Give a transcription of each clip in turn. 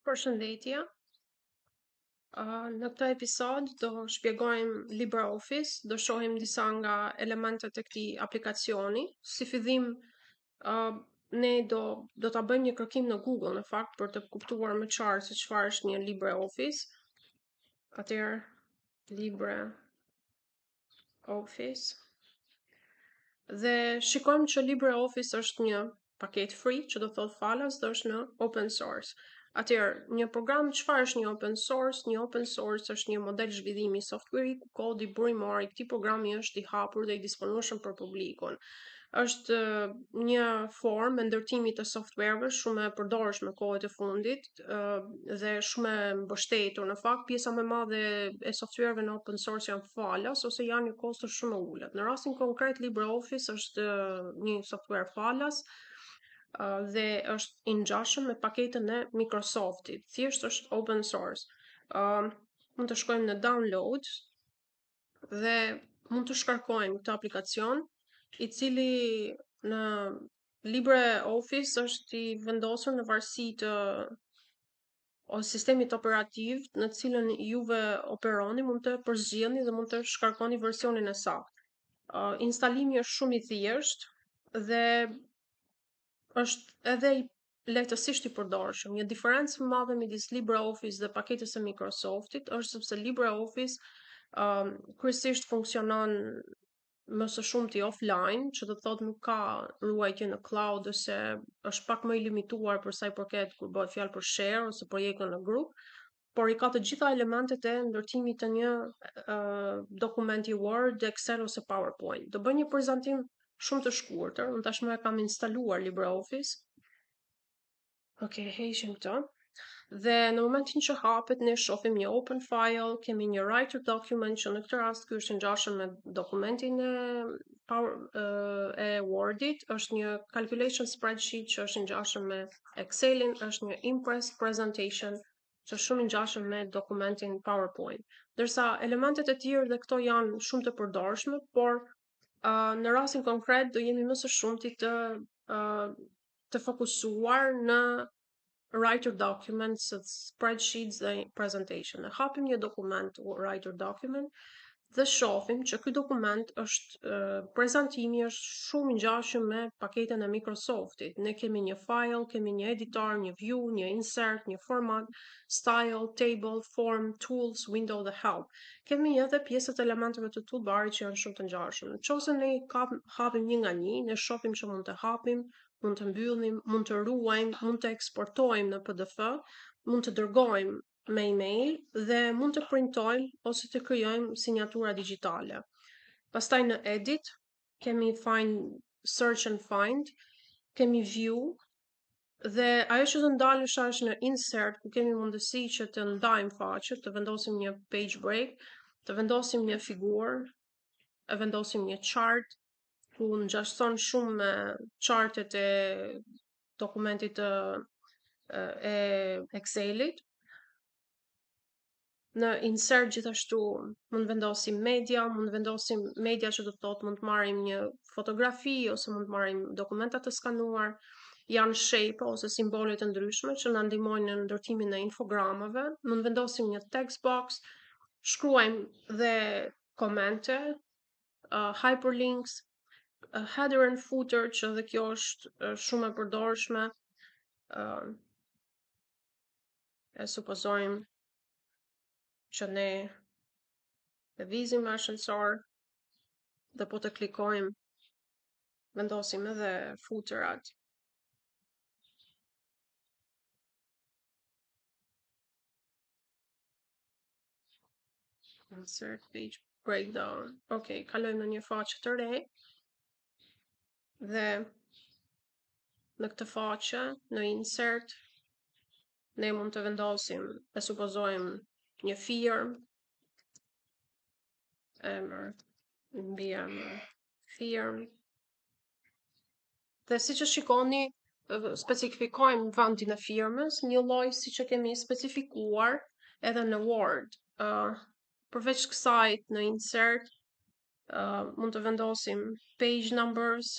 Përshëndetje. Në këtë episod do shpjegojmë LibreOffice, do shohim disa nga elementet e këtij aplikacioni. Si fillim, ne do ta bëjmë një kërkim në Google në fakt për të kuptuar më qartë se çfarë është një LibreOffice. Atëherë LibreOffice. Dhe shikojmë që LibreOffice është një paketë free, që do thotë falas, dhe është në open source. Atëherë, një program, çfarë është një open source? Një open source është një model zhvillimi softveri ku kodi burimor i këtij programi është i hapur dhe i disponueshëm për publikun. Është një formë ndërtimi të softvereve shumë e përdorshme kohët e fundit dhe shumë e mbështetur. Në fakt, pjesa më e madhe e softvereve në open source janë falas ose janë një kosto shumë e ulët. Në rastin konkret, LibreOffice është një software falas dhe është i ngjashëm me paketën e Microsoftit. Thjesht është open source. Mund të shkojmë në download dhe mund të shkarkojmë këtë aplikacion, i cili në LibreOffice është i vendosur në varësi të sistemit operativ në cilën juve operoni, mund të përzgjidhni dhe mund të shkarkoni versionin e saktë. Instalimi është shumë i thjeshtë dhe është edhe lehtësisht i përdorshëm. Një diferencë më madhe midis LibreOffice dhe paketës së Microsoftit është sepse LibreOffice kryesisht funksionon më së shumti offline, që do të thotë nuk ka ruajtje në cloud ose është pak më i limituar për sa i përket kur bëhet fjalë për share ose projekte në grup, por i ka të gjitha elementet e ndërtimit të një dokumenti Word, Excel ose PowerPoint. Do bëj një prezantim shumë të shkurtër. Unë tashmë e kam instaluar LibreOffice. Okej, heqim këtë. Dhe në momentin që hapet, ne shohim një open file, kemi një writer document që në këtë rast ky është ngjashëm me dokumentin e Wordit, është një calculation spreadsheet që është ngjashëm me Excelin, është një impress presentation që është shumë ngjashëm me dokumentin PowerPoint. Ndërsa elementet e tjerë dhe këto janë shumë të përdorshme, por në rastin konkret do jemi më së shumti të fokusuar në writer documents, spreadsheets dhe presentation. Ne hapim një dokument writer document dhe shohim që ky dokument është prezantimi është shumë i ngjashëm me paketën e Microsoftit. Ne kemi një file, kemi një editor, një view, një insert, një format, style, table, form, tools, window dhe help. Kemi edhe pjesët e elementeve të toolbarit që janë shumë të ngjashëm. Nëse ne hapim një nga një, ne shohim që mund të hapim, mund të mbyllim, mund të ruajmë, mund të eksportojmë në PDF, mund të dërgojmë me email dhe mund të printojmë ose të krijojmë sinjatura digjitale. Pastaj në edit kemi find, search and find, kemi view dhe ajo që të ndalësh është në insert, ku kemi mundësi që të ndajmë faqet, të vendosim një page break, të vendosim një figurë, e vendosim një chart, ku ngjashton shumë me chartet e dokumentit e Excelit. Në insert gjithashtu mund vendosim media, që do të thotë mund të marrim një fotografi ose mund të marrim dokumenta të skanuar, janë shape ose simbole të ndryshme që na ndihmojnë në ndërtimin e infogramave, mund vendosim një text box, shkruajmë dhe komente, hyperlinks, header and footer, që dhe kjo është shumë e përdorshme. E supozojmë që ne lëvizim me ascensor dhe po të klikojmë, vendosim edhe footerat. Insert page breakdown. Okej, kalojmë në një faqe të re dhe në këtë faqe, në insert, ne mund të vendosim, e supozojmë, një firmë, emër, mbi emër, firmë. Dhe siç e shikoni, specifikojmë vendin e firmës, një lloj siç e kemi specifikuar edhe në Word. Përveç kësaj, në insert mund të vendosim page numbers,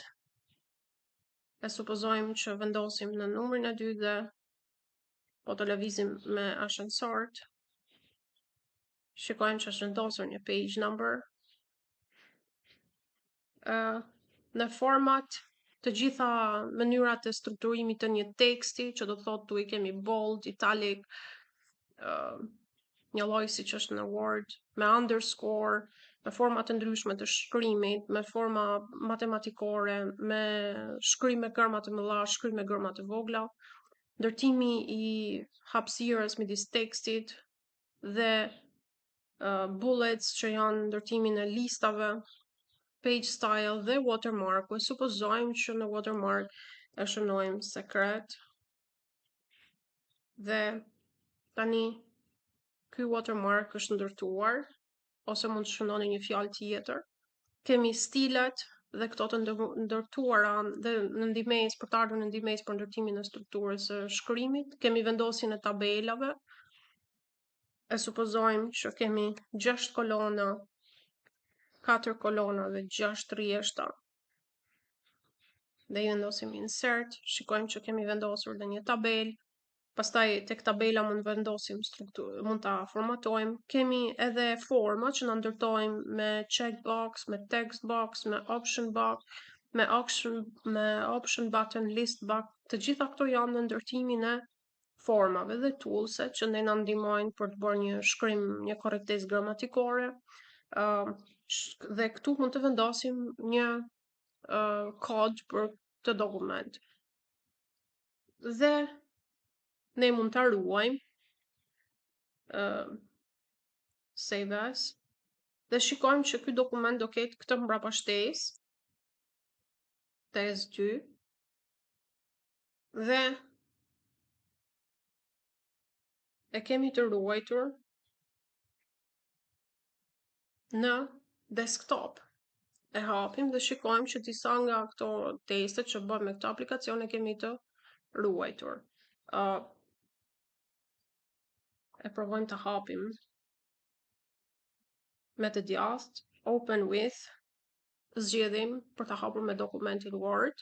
e supozojmë që vendosim në numrin e 2 dhe po të lëvizim me ashensort, shikojmë që është vendosur një page number. Në format, të gjitha mënyrat e strukturimit të një teksti, që do të thotë tu i kemi bold, italic, një lloj siç është në Word, me underscore, me forma të ndryshme të shkrimit, me forma matematikore, me shkrim me gërma të mëdha, shkrim me gërma të vogla, ndërtimi i hapësirës midis tekstit dhe bullets që janë ndërtimin e listave, page style dhe watermark. Supozojmë që në watermark e shënojmë sekret dhe tani ky watermark është ndërtuar, ose mund të shënoni një fjalë tjetër. Kemi stilet dhe këto të ndërtuara dhe në ndihmës për të ardhur në ndihmës për ndërtimin e strukturës së shkrimit. Kemi vendosjen e tabelave. E supozojmë që kemi 6 kolona, 4 kolona dhe 6 rrjeshta. Dhe i vendosim insert, shikojmë që kemi vendosur dhe një tabelë. Pastaj tek tabela mund vendosim strukturë, mund ta formatojmë. Kemi edhe forma që na ndërtojmë me checkbox, me text box, me option box, me option button, list box. Të gjitha këto janë në ndërtimin e formave dhe toolset që ne na ndihmojnë për të bërë një shkrim, një korrektesë gramatikore. Dhe këtu mund të vendosim një kod për këtë dokument. Dhe ne mund ta ruajmë save as dhe shikojmë që ky dokument do ketë këtë mbrapashtesë test 2 dhe e kemi të ruajtur në desktop. E hapim dhe shikojmë që disa nga këto testet që bëjmë me këtë aplikacion e kemi të ruajtur. E provojmë të hapim me të djathtë, open with, zgjedhim për të hapur me dokumentin Word,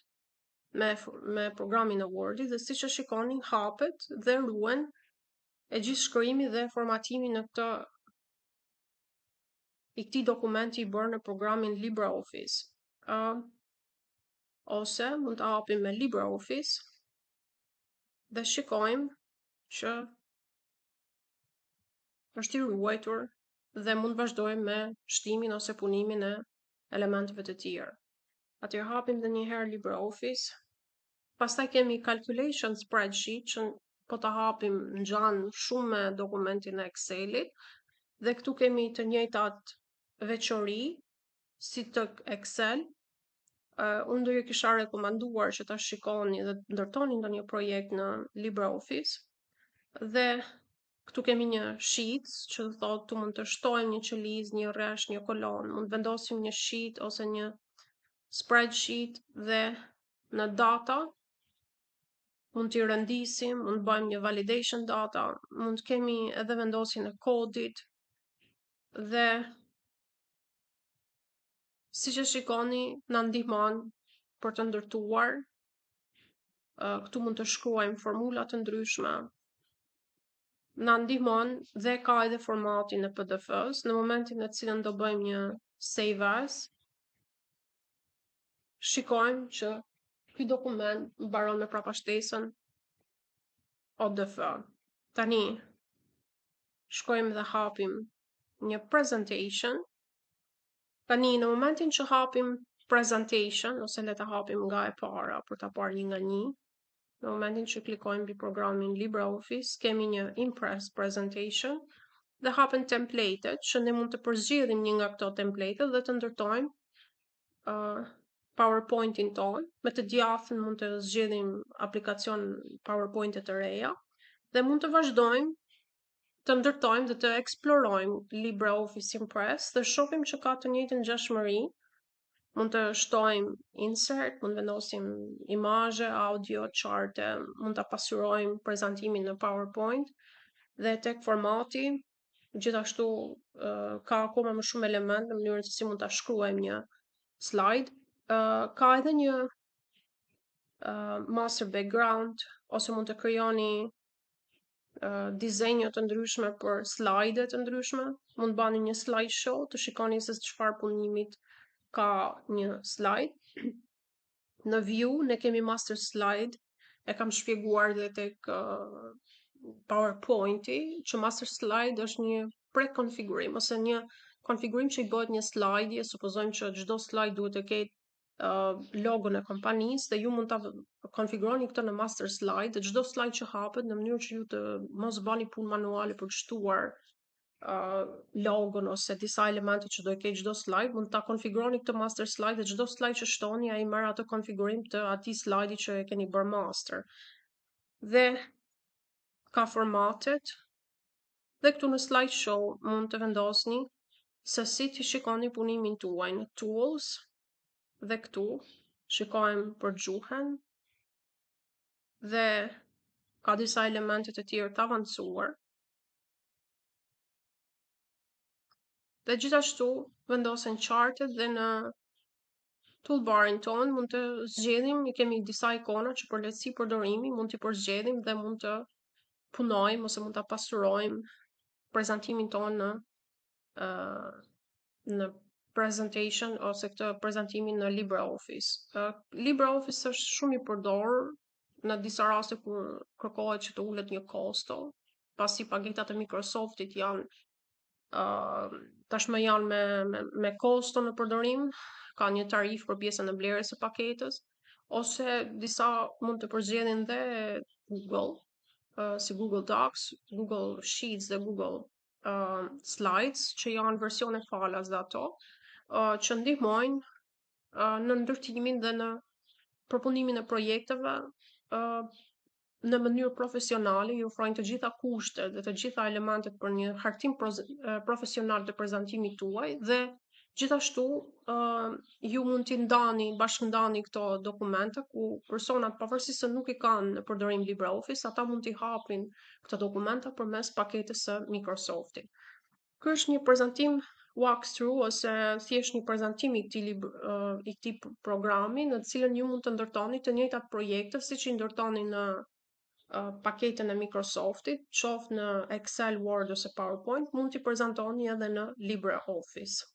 me programin e Wordit dhe siç e shikoni hapet dhe ruhen e gjithë shkrimi dhe formatimi në këtë i këtij dokumenti i bërë në programin LibreOffice. Ose mund të hapim me LibreOffice dhe shikojmë që është i ruajtur dhe mund vazhdojmë me shtimin ose punimin e elementeve të tjerë. Atëherë hapim edhe një herë LibreOffice. Pastaj kemi calculation spreadsheet që po ta hapim ngjan shumë me dokumentin e Excelit dhe këtu kemi të njëjtat veçori si të Excel. Unë do ju kisha rekomanduar që ta shikoni dhe ndërtoni ndonjë projekt në LibreOffice. Dhe këtu kemi një sheets që thotë tu mund të shtojmë një qëlizë, një rresh, një kolon, mund vendosim një sheet ose një spreadsheet dhe në data mund t'i rendisim, mund bëjmë një validation data, mund kemi edhe vendosjen e kodit dhe siç e shikoni na ndihmon për të ndërtuar. Këtu mund të shkruajmë formula të ndryshme. Na ndihmon dhe ka edhe formatin e PDF-s. Në momentin në cilën do bëjmë një save as, shikojmë që ky dokument mbaron me prapashtesën ODF. Tani shkojmë dhe hapim një presentation. Tani në momentin që hapim presentation ose le ta hapim nga e para për ta parë një nga një. Në momentin që klikojmë mbi programin LibreOffice, kemi një Impress presentation dhe hapen templatet që ne mund të përzgjedhim një nga këto template dhe të ndërtojmë PowerPointin ton. Me të djathtën mund të zgjedhim aplikacion PowerPoint të reja dhe mund të vazhdojmë të ndërtojmë dhe të eksplorojmë LibreOffice Impress dhe shohim që ka të njëjtën ngjashmëri. Mund të shtojmë insert, mund vendosim imazhe, audio, charte, mund ta pasurojmë prezantimin në PowerPoint dhe tek formati, gjithashtu ka akoma më shumë elementë në mënyrën se si mund ta shkruajmë një slide. Ka edhe një master background ose mund të krijoni dizenjo të ndryshme për slide të ndryshme. Mund të bani një slideshow të shikoni se çfarë punimit ka një slide. Në view ne kemi master slide, e kam shpjeguar dhe tek PowerPoint-i, që master slide është një prekonfigurim ose një konfigurim që i bëhet një slide, supozojmë që çdo slide duhet të ketë logon e kompanisë dhe ju mund ta konfiguroni këtë në master slide dhe çdo slide që hapet në mënyrë që ju të mos bani punë manuale për të shtuar logon ose disa elemente që do e ketë çdo slide, mund ta konfiguroni këtë master slide dhe çdo slide që shtoni ai merr atë konfigurim të atij slide që e keni bërë master. Dhe ka formatet dhe këtu në slideshow mund të vendosni se si të shikoni punimin tuaj në tools dhe këtu shikojmë për gjuhën dhe ka disa elemente të tjerë të avancuar. Dhe gjithashtu vendosen chartet dhe në toolbarin ton mund të zgjedhim, i kemi disa ikona që për lehtësi përdorimi mund t'i përzgjedhim dhe mund të punojmë ose mund ta pasurojmë prezantimin ton në presentation ose këtë prezantimin në LibreOffice. LibreOffice është shumë i përdorur në disa raste kur kërkohet që të ulet një kosto, pasi pagetat e Microsoftit janë tashmë janë me kosto në përdorim, ka një tarif për pjesën e blerjes së paketës, ose disa mund të përzgjedhin dhe Google, si Google Docs, Google Sheets dhe Google Slides, që janë versione falas dhe ato, që ndihmojnë në ndërtimin dhe në përpunimin e projekteve në mënyrë profesionale, ju ofrojnë të gjitha kushtet dhe të gjitha elementet për një hartim profesional të prezantimit tuaj dhe gjithashtu ju mund t'i bashkëndani këto dokumente ku personat pavarësisht se nuk i kanë në përdorim LibreOffice, ata mund t'i hapin këto dokumenta përmes paketës së Microsoftit. Ky është një prezantim walkthrough ose thjesht një prezantim i këtij programi në të cilën ju mund të ndërtoni të njëjtat projekte siç i ndërtoni në paketën e Microsoftit, qoftë në Excel, Word ose PowerPoint, mund t'i prezantoni edhe në LibreOffice.